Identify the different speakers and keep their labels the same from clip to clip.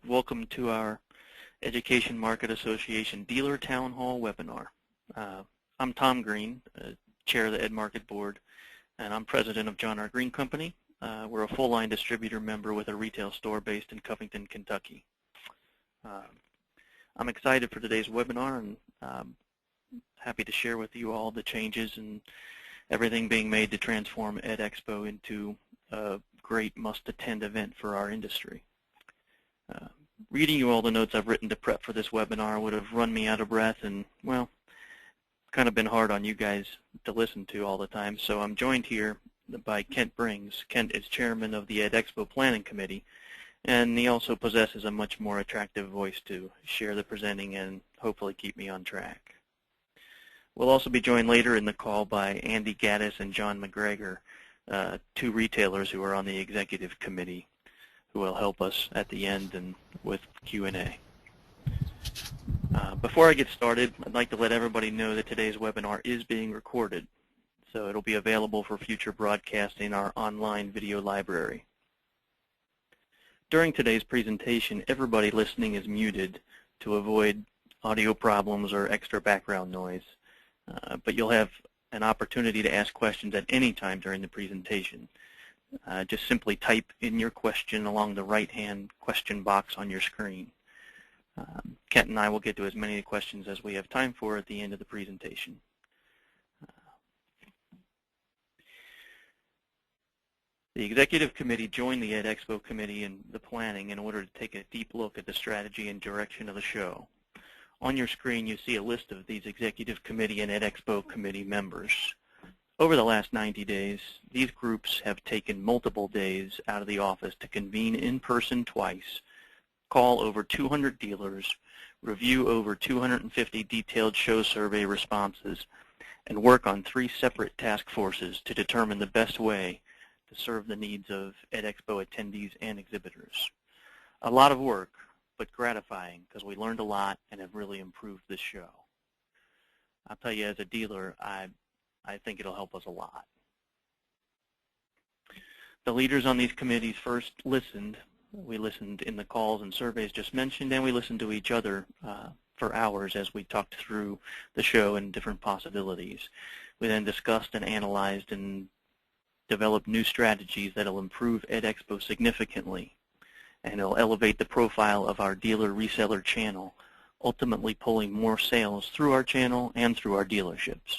Speaker 1: Welcome to our Education Market Association Dealer Town Hall Webinar. I'm Tom Green, Chair of the EDmarket Board, and I'm President of John R. Green Company. We're a full-line distributor member with a retail store based in Covington, Kentucky. I'm excited for today's webinar and happy to share with you all the changes and everything being made to transform EDexpo into a great must-attend event for our industry. Reading you all the notes I've written to prep for this webinar would have run me out of breath and, well, kind of been hard on you guys to listen to all the time. So I'm joined here by Kent Brings. Kent is chairman of the EDexpo Planning Committee, and he also possesses a much more attractive voice to share the presenting and hopefully keep me on track. We'll also be joined later in the call by Andy Gaddis and John McGregor, two retailers who are on the executive committee, who will help us at the end and with Q&A. Before I get started, I'd like to let everybody know that today's webinar is being recorded, so it'll be available for future broadcast in our online video library. During today's presentation, everybody listening is muted to avoid audio problems or extra background noise, but you'll have an opportunity to ask questions at any time during the presentation. Just simply type in your question along the right-hand question box on your screen. Kent and I will get to as many questions as we have time for at the end of the presentation. The Executive Committee joined the EDexpo Committee in the planning in order to take a deep look at the strategy and direction of the show. On your screen, you see a list of these Executive Committee and EDexpo Committee members. Over the last 90 days, these groups have taken multiple days out of the office to convene in person twice, call over 200 dealers, review over 250 detailed show survey responses, and work on 3 separate task forces to determine the best way to serve the needs of EDexpo attendees and exhibitors. A lot of work, but gratifying because we learned a lot and have really improved this show. I'll tell you, as a dealer, I think it'll help us a lot. The leaders on these committees first listened. We listened in the calls and surveys just mentioned, and we listened to each other for hours as we talked through the show and different possibilities. We then discussed and analyzed and developed new strategies that will improve EDexpo significantly, and it'll elevate the profile of our dealer-reseller channel, ultimately pulling more sales through our channel and through our dealerships.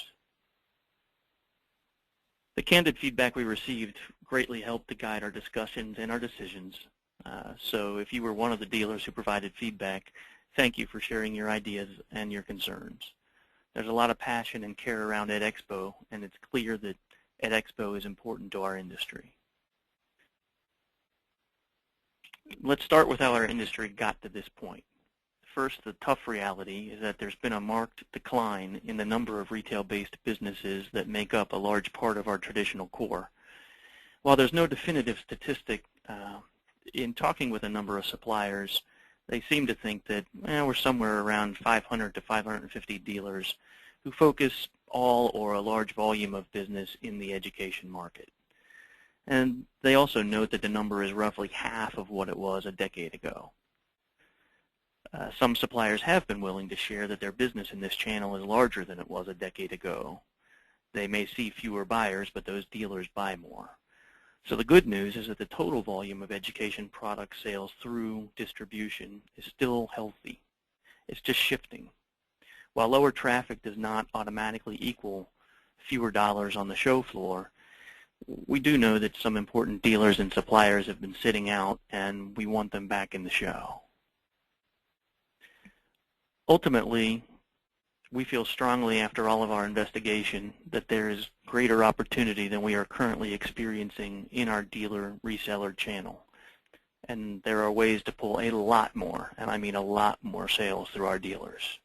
Speaker 1: The candid feedback we received greatly helped to guide our discussions and our decisions. So if you were one of the dealers who provided feedback, thank you for sharing your ideas and your concerns. There's a lot of passion and care around EDexpo, and it's clear that EDexpo is important to our industry. Let's start with how our industry got to this point. First, the tough reality is that there's been a marked decline in the number of retail-based businesses that make up a large part of our traditional core. While there's no definitive statistic, in talking with a number of suppliers, they seem to think that we're somewhere around 500 to 550 dealers who focus all or a large volume of business in the education market. And they also note that the number is roughly half of what it was a decade ago. Some suppliers have been willing to share that their business in this channel is larger than it was a decade ago. They may see fewer buyers, but those dealers buy more. So the good news is that the total volume of education product sales through distribution is still healthy. It's just shifting. While lower traffic does not automatically equal fewer dollars on the show floor, we do know that some important dealers and suppliers have been sitting out, and we want them back in the show. Ultimately, we feel strongly after all of our investigation that there is greater opportunity than we are currently experiencing in our dealer-reseller channel. And there are ways to pull a lot more, and I mean a lot more sales through our dealers.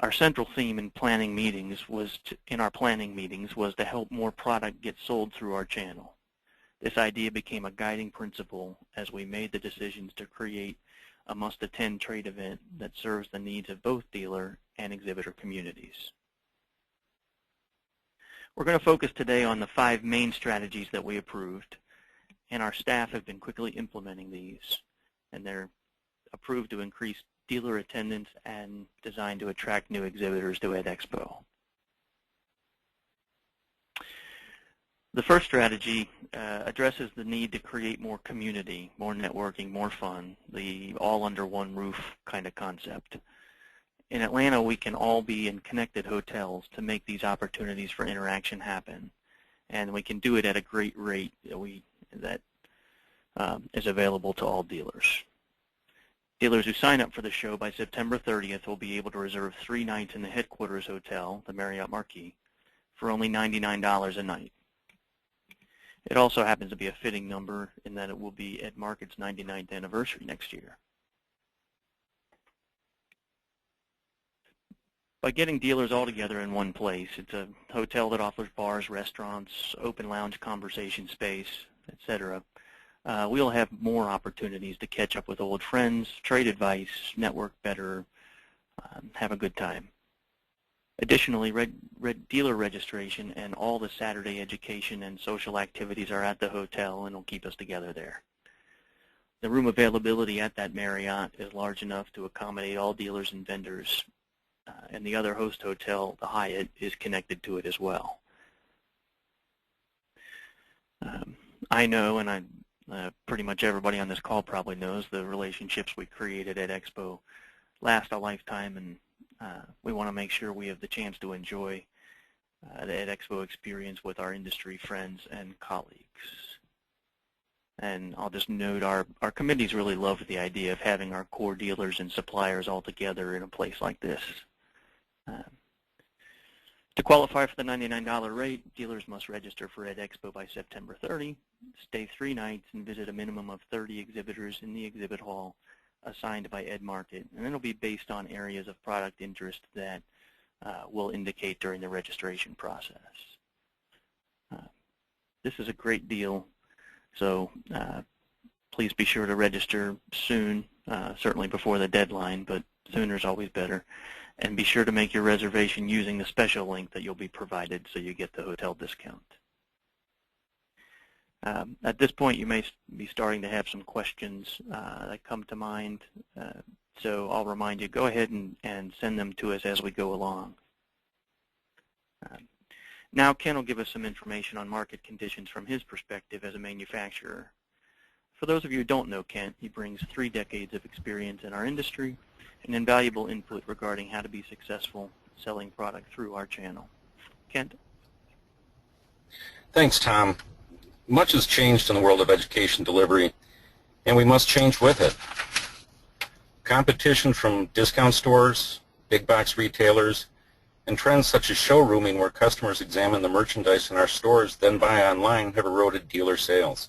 Speaker 1: Our central theme in planning meetings was to help more product get sold through our channel. This idea became a guiding principle as we made the decisions to create a must-attend trade event that serves the needs of both dealer and exhibitor communities. We're going to focus today on the 5 main strategies that we approved, and our staff have been quickly implementing these. And and they're approved to increase dealer attendance and designed to attract new exhibitors to EDexpo. The first strategy addresses the need to create more community, more networking, more fun, the all under one roof kind of concept. In Atlanta, we can all be in connected hotels to make these opportunities for interaction happen, and we can do it at a great rate that is available to all dealers. Dealers who sign up for the show by September 30th will be able to reserve 3 nights in the headquarters hotel, the Marriott Marquis, for only $99 a night. It also happens to be a fitting number in that it will be EDmarket's 99th anniversary next year. By getting dealers all together in one place, it's a hotel that offers bars, restaurants, open lounge conversation space, etc. We'll have more opportunities to catch up with old friends, trade advice, network better, have a good time. Additionally, dealer registration and all the Saturday education and social activities are at the hotel and will keep us together there. The room availability at that Marriott is large enough to accommodate all dealers and vendors, and the other host hotel, the Hyatt, is connected to it as well. I know, and pretty much everybody on this call probably knows, the relationships we created at Expo last a lifetime, and we want to make sure we have the chance to enjoy the EDexpo experience with our industry friends and colleagues. And I'll just note our committees really love the idea of having our core dealers and suppliers all together in a place like this. To qualify for the $99 rate, dealers must register for EDexpo by September 30, stay 3 nights, and visit a minimum of 30 exhibitors in the exhibit hall assigned by EDmarket, and it'll be based on areas of product interest that we'll indicate during the registration process. This is a great deal, so please be sure to register soon, certainly before the deadline, but sooner is always better. And be sure to make your reservation using the special link that you'll be provided so you get the hotel discount. At this point, you may be starting to have some questions that come to mind, so I'll remind you, go ahead and send them to us as we go along. Now Ken will give us some information on market conditions from his perspective as a manufacturer. For those of you who don't know Kent, he brings 3 decades of experience in our industry and invaluable input regarding how to be successful selling product through our channel. Kent?
Speaker 2: Thanks, Tom. Much has changed in the world of education delivery, and we must change with it. Competition from discount stores, big box retailers, and trends such as showrooming, where customers examine the merchandise in our stores, then buy online, have eroded dealer sales.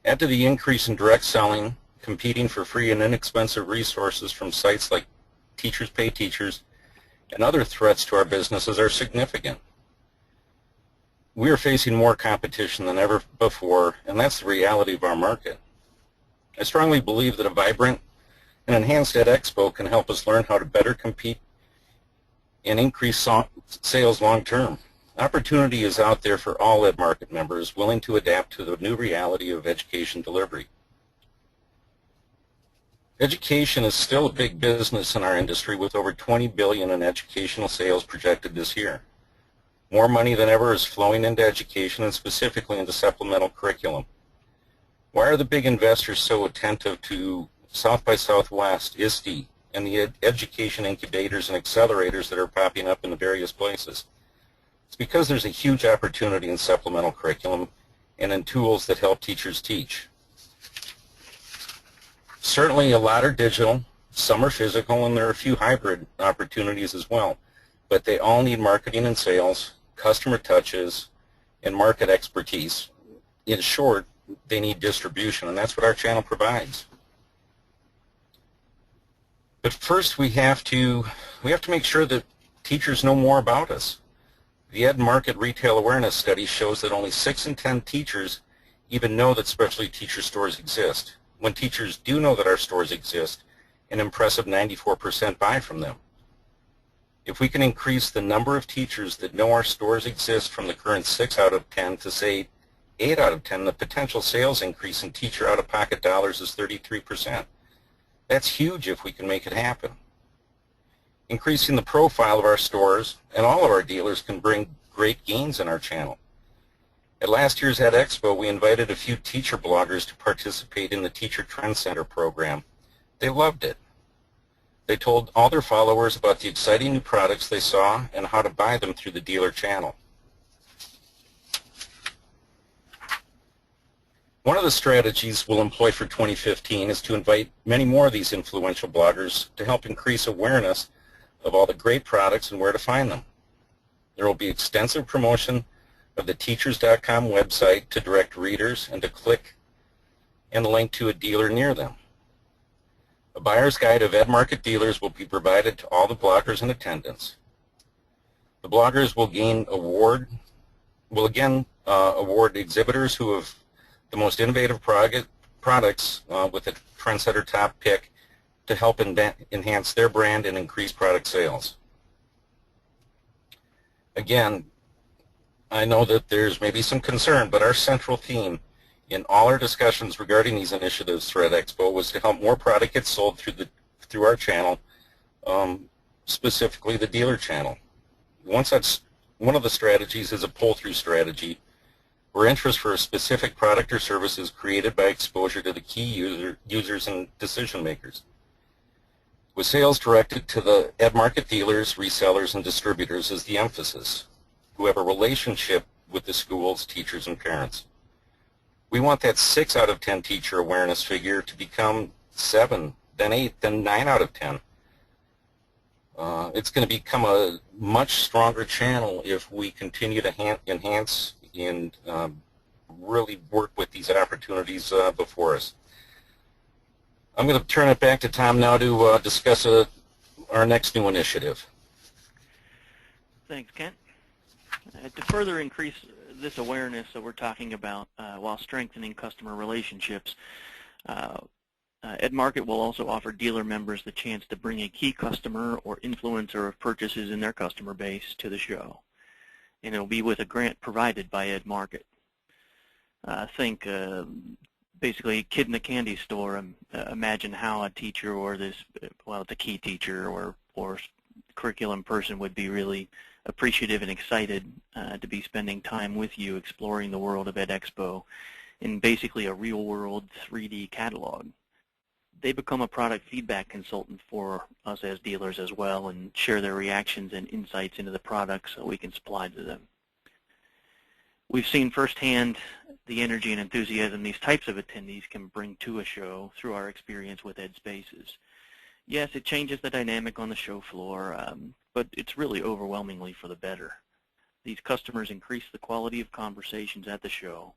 Speaker 2: Add to the increase in direct selling, competing for free and inexpensive resources from sites like Teachers Pay Teachers, and other threats to our businesses are significant. We are facing more competition than ever before, and that's the reality of our market. I strongly believe that a vibrant and enhanced EDexpo can help us learn how to better compete and increase sales long term. Opportunity is out there for all EDmarket members willing to adapt to the new reality of education delivery. Education is still a big business in our industry, with over $20 billion in educational sales projected this year. More money than ever is flowing into education, and specifically into supplemental curriculum. Why are the big investors so attentive to South by Southwest, ISTE, and the education incubators and accelerators that are popping up in the various places? It's because there's a huge opportunity in supplemental curriculum and in tools that help teachers teach. Certainly a lot are digital, some are physical, and there are a few hybrid opportunities as well. But they all need marketing and sales, customer touches, and market expertise. In short, they need distribution, and that's what our channel provides. But first we have to make sure that teachers know more about us. The EDmarket Retail Awareness Study shows that only 6 in 10 teachers even know that specialty teacher stores exist. When teachers do know that our stores exist, an impressive 94% buy from them. If we can increase the number of teachers that know our stores exist from the current 6 out of 10 to, say, 8 out of 10, the potential sales increase in teacher out-of-pocket dollars is 33%. That's huge if we can make it happen. Increasing the profile of our stores and all of our dealers can bring great gains in our channel. At last year's EDexpo, we invited a few teacher bloggers to participate in the Teacher Trend Center program. They loved it. They told all their followers about the exciting new products they saw and how to buy them through the dealer channel. One of the strategies we'll employ for 2015 is to invite many more of these influential bloggers to help increase awareness of all the great products and where to find them. There will be extensive promotion of the Teachers.com website to direct readers and to click and link to a dealer near them. A buyer's guide of EDmarket dealers will be provided to all the bloggers in attendance. The bloggers will again award exhibitors who have the most innovative products with a Trendsetter top pick to help enhance their brand and increase product sales. Again, I know that there's maybe some concern, but our central theme in all our discussions regarding these initiatives for EDexpo was to help more product get sold through our channel, specifically the dealer channel. One of the strategies is a pull-through strategy, where interest for a specific product or service is created by exposure to the key users and decision makers. With sales directed to the EDmarket dealers, resellers, and distributors is the emphasis, who have a relationship with the schools, teachers, and parents. We want that 6 out of 10 teacher awareness figure to become 7, then 8, then 9 out of 10. It's going to become a much stronger channel if we continue to enhance and really work with these opportunities before us. I'm going to turn it back to Tom now to discuss our next new initiative.
Speaker 1: Thanks, Kent. To further increase this awareness that we're talking about while strengthening customer relationships, EDmarket will also offer dealer members the chance to bring a key customer or influencer of purchases in their customer base to the show. And it will be with a grant provided by EDmarket. Think basically kid in the candy store. Imagine how a teacher or the key teacher or curriculum person would be really appreciative and excited to be spending time with you exploring the world of EDexpo in basically a real-world 3D catalog. They become a product feedback consultant for us as dealers as well and share their reactions and insights into the products that we can supply to them. We've seen firsthand the energy and enthusiasm these types of attendees can bring to a show through our experience with EdSpaces. Yes, it changes the dynamic on the show floor, but it's really overwhelmingly for the better. These customers increase the quality of conversations at the show,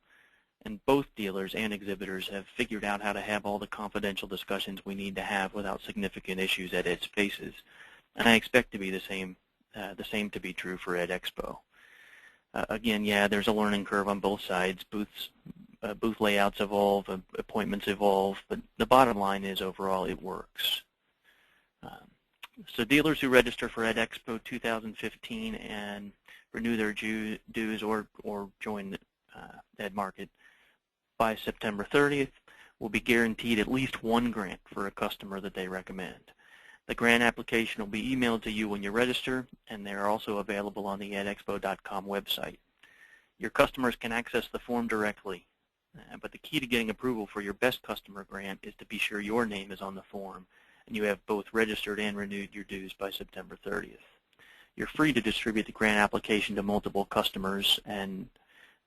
Speaker 1: and both dealers and exhibitors have figured out how to have all the confidential discussions we need to have without significant issues at EdSpaces, and I expect to be the same to be true for EDexpo. Again, yeah, there's a learning curve on both sides. Booth layouts evolve, appointments evolve, but the bottom line is overall it works. So dealers who register for EDexpo 2015 and renew their dues or join EDmarket by September 30th will be guaranteed at least one grant for a customer that they recommend. The grant application will be emailed to you when you register, and they are also available on the edexpo.com website. Your customers can access the form directly, but the key to getting approval for your best customer grant is to be sure your name is on the form and you have both registered and renewed your dues by September 30th. You're free to distribute the grant application to multiple customers, and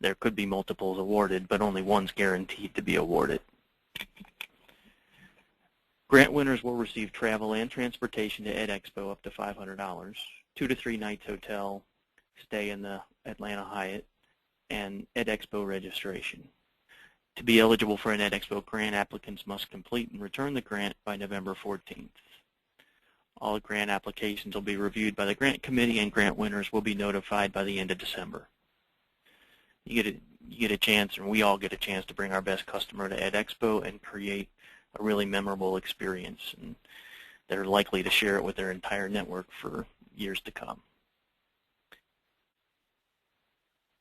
Speaker 1: there could be multiples awarded, but only one's guaranteed to be awarded. Grant winners will receive travel and transportation to EDexpo up to $500, 2 to 3 nights hotel stay in the Atlanta Hyatt, and EDexpo registration. To be eligible for an EDexpo grant, applicants must complete and return the grant by November 14th. All grant applications will be reviewed by the grant committee, and grant winners will be notified by the end of December. You get a chance, and we all get a chance to bring our best customer to EDexpo and create a really memorable experience, and they're likely to share it with their entire network for years to come.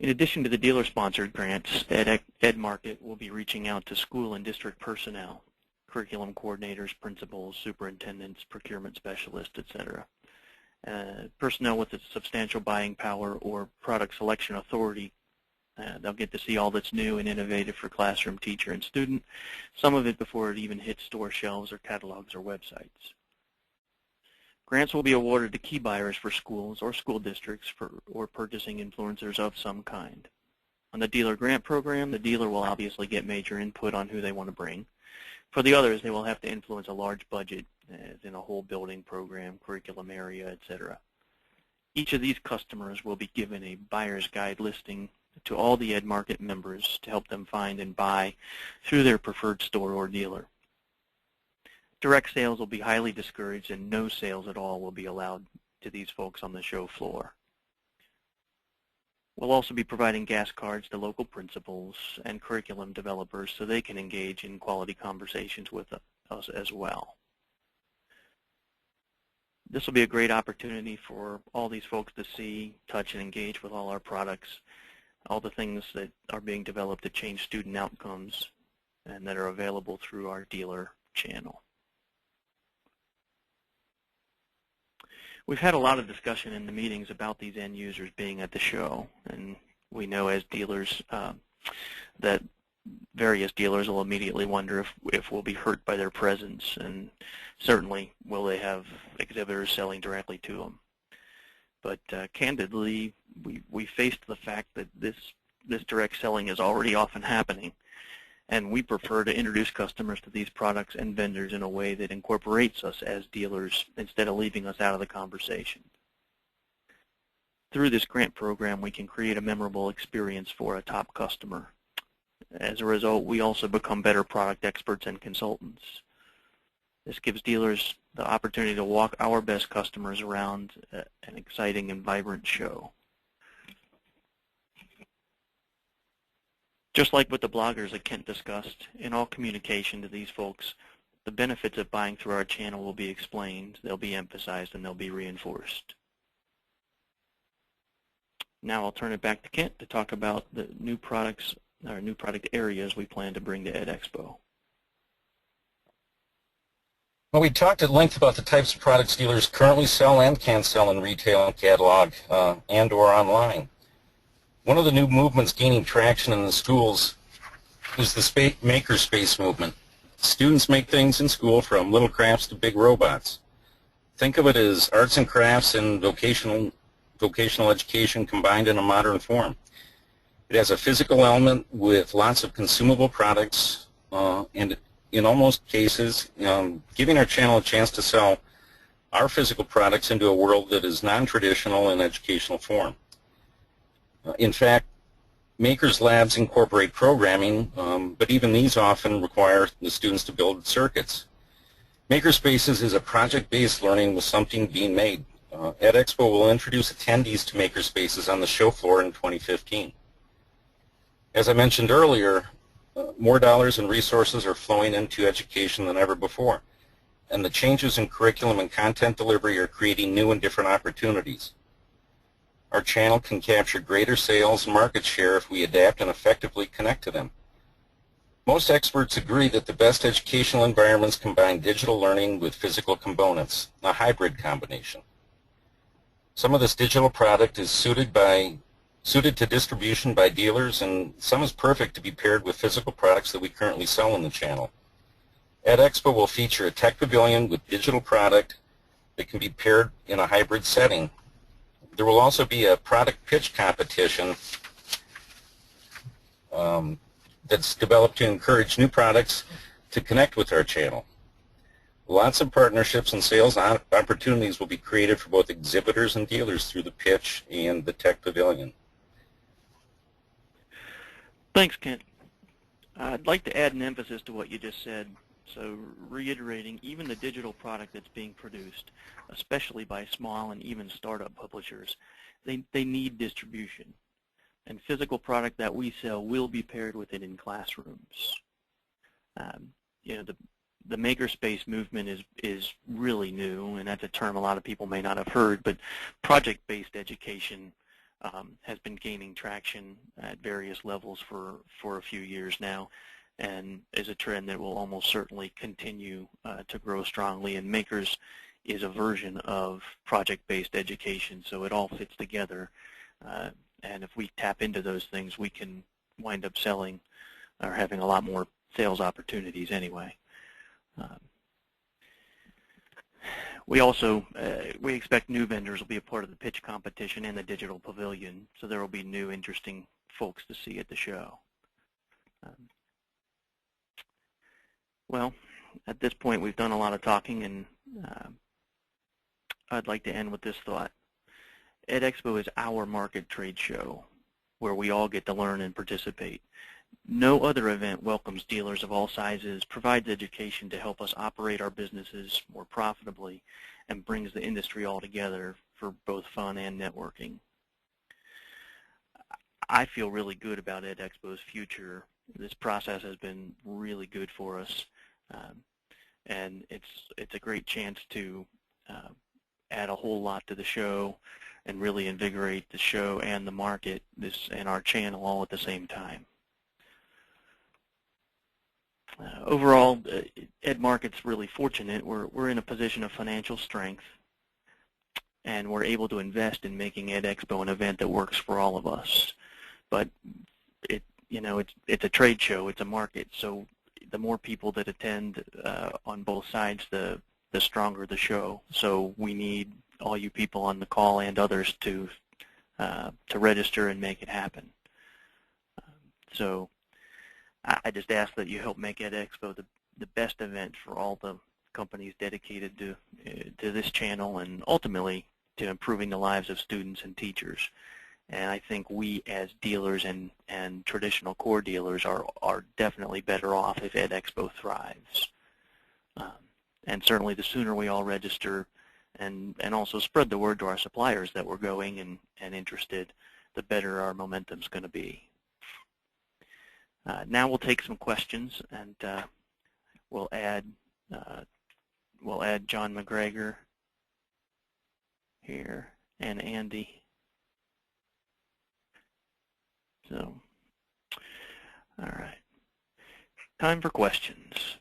Speaker 1: In addition to the dealer-sponsored grants, EDmarket will be reaching out to school and district personnel, curriculum coordinators, principals, superintendents, procurement specialists, etc. Personnel with a substantial buying power or product selection authority, they'll get to see all that's new and innovative for classroom, teacher, and student, some of it before it even hits store shelves or catalogs or websites. Grants will be awarded to key buyers for schools or school districts or purchasing influencers of some kind. On the dealer grant program, the dealer will obviously get major input on who they want to bring. For the others, they will have to influence a large budget, as in a whole building program, curriculum area, etc. Each of these customers will be given a buyer's guide listing to all the EDmarket members to help them find and buy through their preferred store or dealer. Direct sales will be highly discouraged, and no sales at all will be allowed to these folks on the show floor. We'll also be providing gas cards to local principals and curriculum developers so they can engage in quality conversations with us as well. This will be a great opportunity for all these folks to see, touch, and engage with all our products, all the things that are being developed to change student outcomes and that are available through our dealer channel. We've had a lot of discussion in the meetings about these end users being at the show, and we know as dealers that various dealers will immediately wonder if we'll be hurt by their presence, and certainly will they have exhibitors selling directly to them. But candidly, we faced the fact that this direct selling is already often happening, and we prefer to introduce customers to these products and vendors in a way that incorporates us as dealers instead of leaving us out of the conversation. Through this grant program, we can create a memorable experience for a top customer. As a result, we also become better product experts and consultants. This gives dealers the opportunity to walk our best customers around an exciting and vibrant show. Just like with the bloggers that Kent discussed, in all communication to these folks, the benefits of buying through our channel will be explained, they'll be emphasized, and they'll be reinforced. Now I'll turn it back to Kent to talk about the new products, or new product areas we plan to bring to EDexpo.
Speaker 2: Well, we talked at length about the types of products dealers currently sell and can sell in retail and catalog and or online. One of the new movements gaining traction in the schools is the makerspace movement. Students make things in school, from little crafts to big robots. Think of it as arts and crafts and vocational education combined in a modern form. It has a physical element with lots of consumable products, and in almost cases, giving our channel a chance to sell our physical products into a world that is non-traditional in educational form. In fact, Makers Labs incorporate programming, but even these often require the students to build circuits. Makerspaces is a project-based learning with something being made. EDexpo will introduce attendees to Makerspaces on the show floor in 2015. As I mentioned earlier, more dollars and resources are flowing into education than ever before, and the changes in curriculum and content delivery are creating new and different opportunities. Our channel can capture greater sales and market share if we adapt and effectively connect to them. Most experts agree that the best educational environments combine digital learning with physical components, a hybrid combination. Some of this digital product is suited to distribution by dealers, and some is perfect to be paired with physical products that we currently sell in the channel. EDexpo will feature a tech pavilion with digital product that can be paired in a hybrid setting. There will also be a product pitch competition that's developed to encourage new products to connect with our channel. Lots of partnerships and sales opportunities will be created for both exhibitors and dealers through the pitch and the tech pavilion.
Speaker 1: Thanks, Kent. I'd like to add an emphasis to what you just said. So reiterating, even the digital product that's being produced, especially by small and even startup publishers, they need distribution. And physical product that we sell will be paired with it in classrooms. You know, the makerspace movement is really new, and that's a term a lot of people may not have heard, but project-based education has been gaining traction at various levels for a few years now, and is a trend that will almost certainly continue to grow strongly. And Makers is a version of project-based education, so it all fits together. And if we tap into those things, we can wind up selling or having a lot more sales opportunities anyway. We also we expect new vendors will be a part of the pitch competition and the digital pavilion, so there will be new interesting folks to see at the show. Well, at this point we've done a lot of talking, and I'd like to end with this thought. EDexpo is our market trade show where we all get to learn and participate. No other event welcomes dealers of all sizes, provides education to help us operate our businesses more profitably, and brings the industry all together for both fun and networking. I feel really good about EDexpo's future. This process has been really good for us, and it's a great chance to add a whole lot to the show and really invigorate the show and the market and our channel all at the same time. Overall, EDmarket's really fortunate. We're in a position of financial strength, and we're able to invest in making EDexpo an event that works for all of us. But it's a trade show, it's a market, so the more people that attend on both sides, the stronger the show. So we need all you people on the call and others to register and make it happen. So I just ask that you help make EDexpo the best event for all the companies dedicated to this channel, and ultimately to improving the lives of students and teachers. And I think we as dealers and traditional core dealers are definitely better off if EDexpo thrives. And certainly the sooner we all register and also spread the word to our suppliers that we're going and interested, the better our momentum's going to be. Now we'll take some questions, and we'll add John McGregor here and Andy. So, all right, time for questions.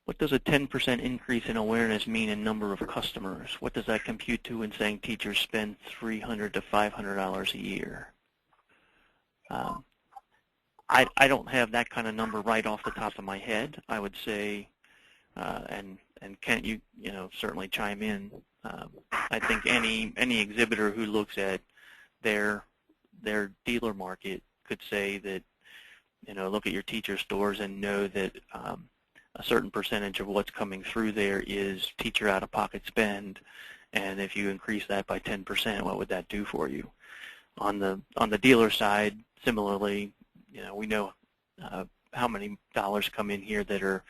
Speaker 1: What does a 10% increase in awareness mean in number of customers? What does that compute to when saying teachers spend $300 to $500 a year? I don't have that kind of number right off the top of my head. I would say, and Kent, you certainly chime in. I think any exhibitor who looks at their dealer market could say that, look at your teacher stores and know that a certain percentage of what's coming through there is teacher out-of-pocket spend, and if you increase that by 10%, what would that do for you? On the dealer side, similarly, we know how many dollars come in here that are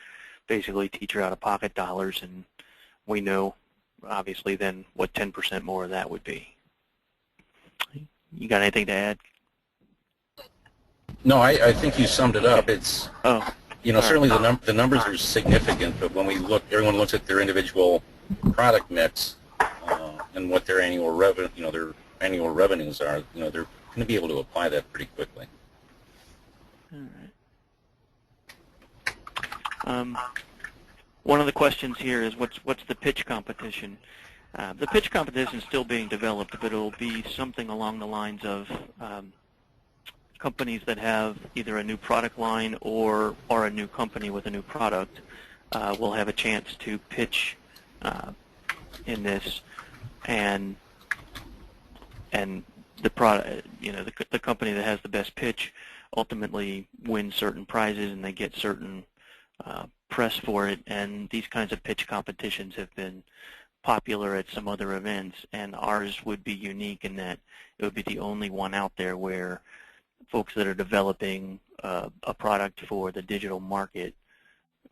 Speaker 1: basically teacher out-of-pocket dollars, and we know, obviously, then what 10% more of that would be. You got anything to add?
Speaker 2: No, I think you summed it up. It's certainly the numbers are significant, but when we look, everyone looks at their individual product mix and what their annual revenues are. They're going to be able to apply that pretty quickly.
Speaker 1: All right. One of the questions here is what's the pitch competition? The pitch competition is still being developed, but it will be something along the lines of companies that have either a new product line or are a new company with a new product will have a chance to pitch in this, and the product, the company that has the best pitch ultimately wins certain prizes, and they get certain press for it. And these kinds of pitch competitions have been popular at some other events, and ours would be unique in that it would be the only one out there where folks that are developing a product for the digital market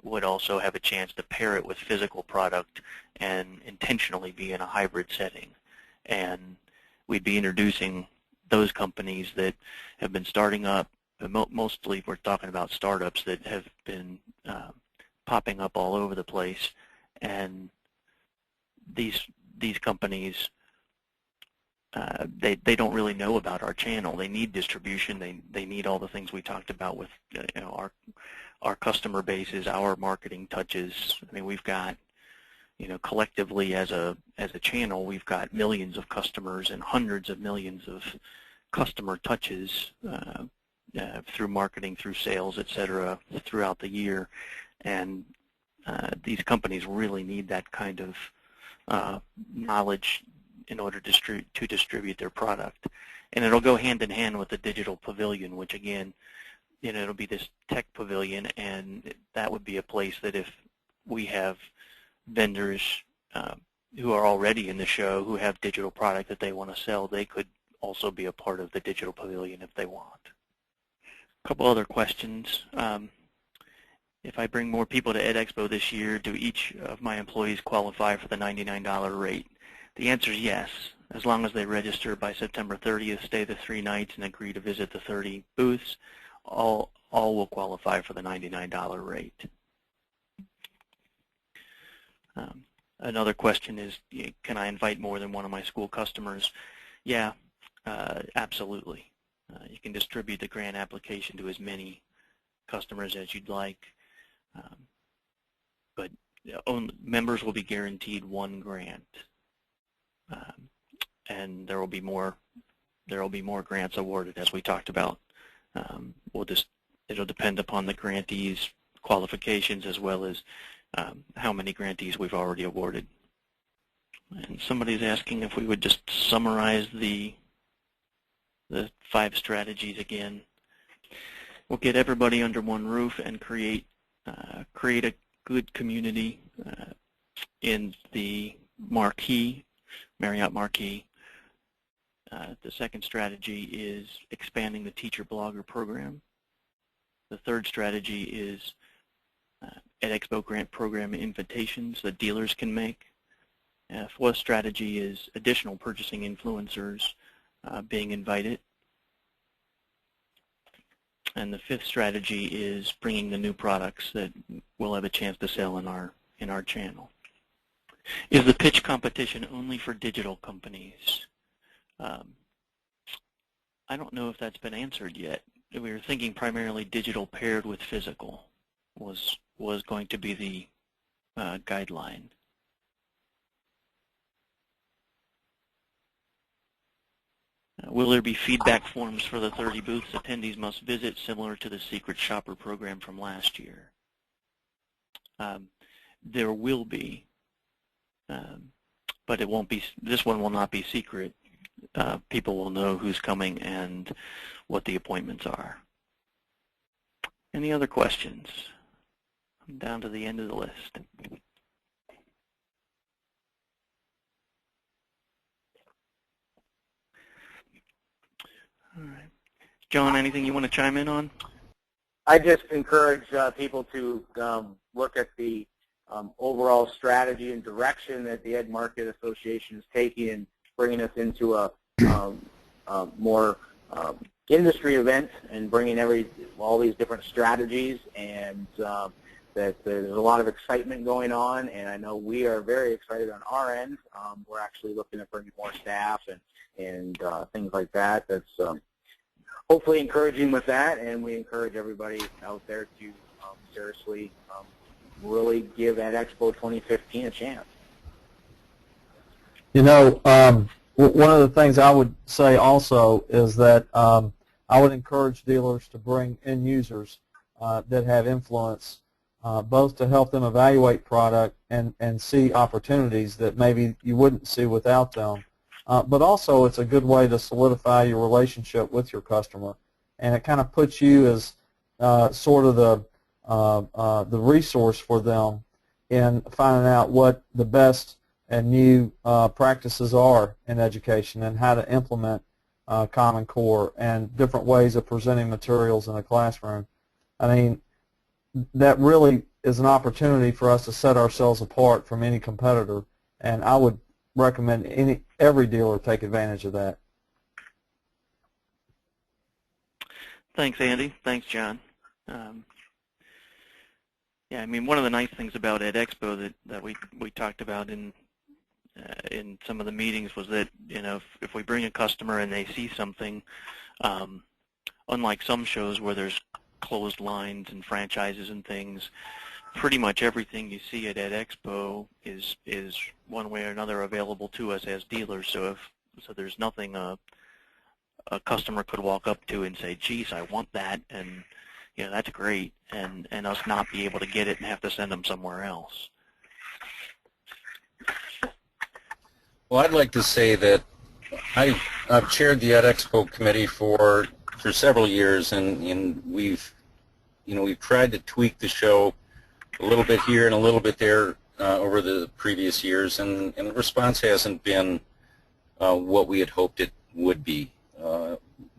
Speaker 1: would also have a chance to pair it with physical product and intentionally be in a hybrid setting. And we'd be introducing those companies that have been starting up. Mostly we're talking about startups that have been popping up all over the place, and these companies they don't really know about our channel. They need distribution. They need all the things we talked about with our customer bases, our marketing touches. I mean, we've got, collectively as a channel, we've got millions of customers and hundreds of millions of customer touches through marketing, through sales, et cetera, throughout the year. And these companies really need that kind of knowledge in order to distribute their product. And it'll go hand in hand with the digital pavilion, which again, it'll be this tech pavilion, and that would be a place that if we have vendors who are already in the show who have digital product that they want to sell, they could also be a part of the digital pavilion if they want. A couple other questions. If I bring more people to EDexpo this year, do each of my employees qualify for the $99 rate? The answer is yes, as long as they register by September 30th, stay the 3 nights, and agree to visit the 30 booths. All will qualify for the $99 rate. Another question is, can I invite more than one of my school customers? Yeah, absolutely. You can distribute the grant application to as many customers as you'd like, but members will be guaranteed one grant, and there will be more grants awarded, as we talked about. It'll depend upon the grantees' qualifications as well as how many grantees we've already awarded. And somebody's asking if we would just summarize the 5 strategies again. We'll get everybody under one roof and create a good community in the Marriott Marquee. The second strategy is expanding the teacher blogger program. The third strategy is EDexpo grant program invitations that dealers can make. Fourth strategy is additional purchasing influencers being invited. And the fifth strategy is bringing the new products that we'll have a chance to sell in our channel. Is the pitch competition only for digital companies? I don't know if that's been answered yet. We were thinking primarily digital paired with physical was going to be the guideline. Will there be feedback forms for the 30 booths attendees must visit, similar to the Secret Shopper program from last year? There will be, but it won't be. This one will not be secret. People will know who's coming and what the appointments are. Any other questions? I'm down to the end of the list. All right. John, anything you want to chime in on?
Speaker 3: I just encourage people to look at the overall strategy and direction that the EDmarket Association is taking and bringing us into a more industry event and bringing all these different strategies, and that there's a lot of excitement going on, and I know we are very excited on our end. We're actually looking at bringing more staff and things like that. That's hopefully encouraging with that, and we encourage everybody out there to seriously really give EDexpo 2015 a chance.
Speaker 4: You know, one of the things I would say also is that I would encourage dealers to bring in users that have influence, both to help them evaluate product and see opportunities that maybe you wouldn't see without them. But also it's a good way to solidify your relationship with your customer, and it kind of puts you as sort of the resource for them in finding out what the best and new practices are in education and how to implement Common Core and different ways of presenting materials in a classroom. I mean, that really is an opportunity for us to set ourselves apart from any competitor, and I would recommend every dealer take advantage of that.
Speaker 1: Thanks, Andy. Thanks, John. Yeah, I mean, one of the nice things about EDexpo that we talked about in in some of the meetings was that, if we bring a customer and they see something, unlike some shows where there's closed lines and franchises and things, pretty much everything you see at EDexpo is one way or another available to us as dealers. So there's nothing a customer could walk up to and say, geez, I want that, and that's great, and us not be able to get it and have to send them somewhere else.
Speaker 2: Well, I'd like to say that I've chaired the EDexpo committee for several years, and we've tried to tweak the show a little bit here and a little bit there over the previous years, and the response hasn't been what we had hoped it would be.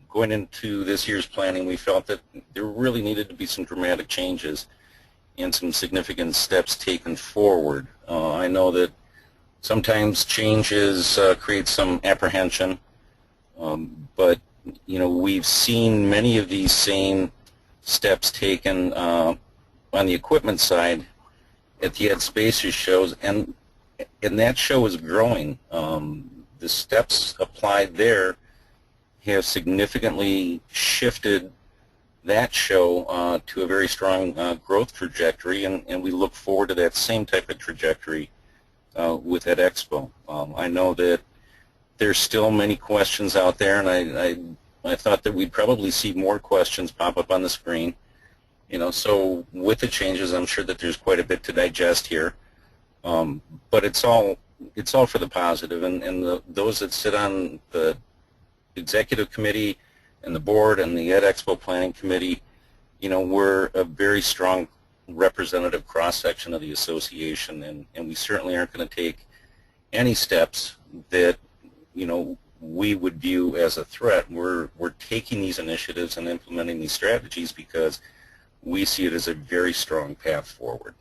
Speaker 2: Going into this year's planning, we felt that there really needed to be some dramatic changes and some significant steps taken forward. I know that sometimes changes create some apprehension, but we've seen many of these same steps taken on the equipment side at the Ed Spaces shows, and that show is growing. The steps applied there have significantly shifted that show to a very strong growth trajectory, and we look forward to that same type of trajectory with EDexpo. I know that there's still many questions out there, and I thought that we'd probably see more questions pop up on the screen. So with the changes, I'm sure that there's quite a bit to digest here, but it's all for the positive, and those that sit on the executive committee and the board and the EDexpo Planning Committee, we're a very strong representative cross-section of the association, and we certainly aren't going to take any steps that we would view as a threat. We're taking these initiatives and implementing these strategies because we see it as a very strong path forward.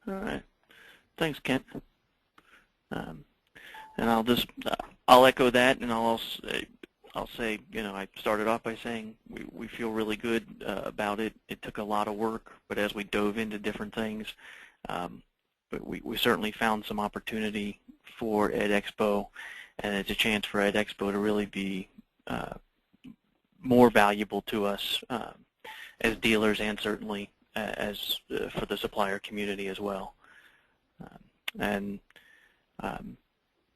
Speaker 1: All right. Thanks, Kent. And I'll echo that, and I'll say, I started off by saying we feel really good about it. It took a lot of work, but as we dove into different things, but we certainly found some opportunity for EDexpo, and it's a chance for EDexpo to really be more valuable to us as dealers, and certainly as for the supplier community as well.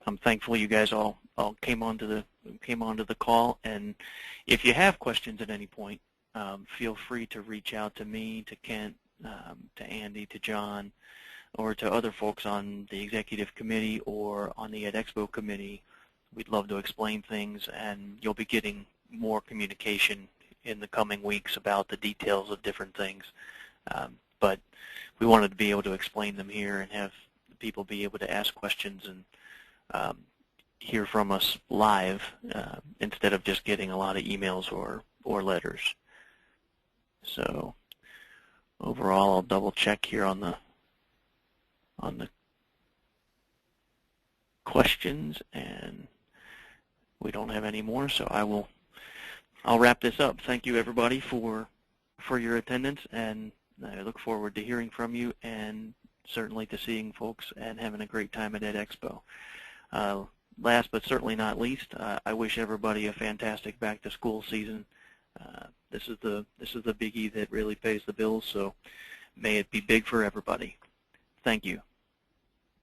Speaker 1: I'm thankful you guys all came onto the call, and if you have questions at any point, feel free to reach out to me, to Kent, to Andy, to John, or to other folks on the executive committee or on the EDexpo committee. We'd love to explain things, and you'll be getting more communication in the coming weeks about the details of different things. But we wanted to be able to explain them here and have people be able to ask questions and hear from us live instead of just getting a lot of emails or letters. So overall, I'll double check here on the questions, and we don't have any more, so I'll wrap this up. Thank you, everybody, for your attendance, and I look forward to hearing from you, and certainly to seeing folks and having a great time at EDexpo. Last but certainly not least, I wish everybody a fantastic back-to-school season. This is the biggie that really pays the bills, so may it be big for everybody. Thank you.